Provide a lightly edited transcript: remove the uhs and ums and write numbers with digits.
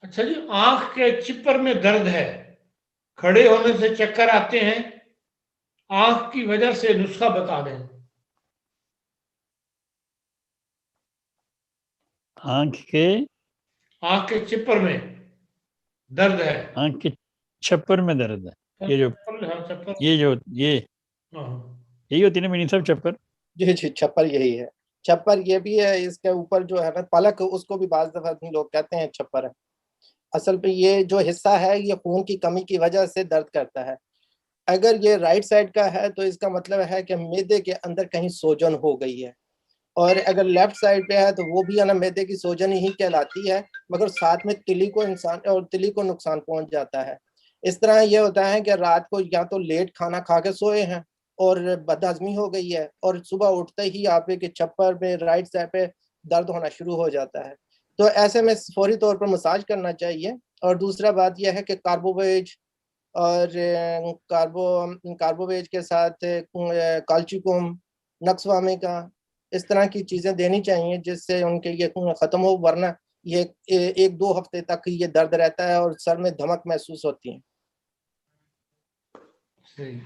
अच्छा जी, आंख के चिपर में दर्द है, खड़े होने से चक्कर आते हैं, आंख की वजह से नुस्खा बता दें। आंख के चिपर में दर्द है। आंख के छप्पर में दर्द है। हाँ, ये जो चप्पल, हाँ चप्पल। ये जो ये हाँ यही होती है ना मीनिंग सब, चप्पर। जी जी, छप्पर यही है। छप्पर ये भी है, इसके ऊपर जो है ना पलक, उसको भी बाज दफा लोग कहते हैं छप्पर है। असल पे ये जो हिस्सा है ये खून की कमी की वजह से दर्द करता है। अगर ये राइट साइड का है तो इसका मतलब है कि मैदे के अंदर कहीं सोजन हो गई है। और अगर लेफ्ट साइड पे है तो वो भी है ना मैदे की सोजन ही कहलाती है, मगर साथ में तिली को नुकसान पहुंच जाता है। इस तरह ये होता है कि रात को या तो लेट खाना खा के सोए हैं और बदहजमी हो गई है, और सुबह उठते ही आप के छप्पर पे राइट साइड पे दर्द होना शुरू हो जाता है। तो ऐसे में फौरी तौर पर मसाज करना चाहिए। और दूसरा बात यह है कि कार्बोवेज और कार्बोवेज के साथ काल्चिकुम, नक्सवामिका, इस तरह की चीजें देनी चाहिए जिससे उनके ये खत्म हो, वरना ये 1-2 हफ्ते तक ये दर्द रहता है और सर में धमक महसूस होती है। सही।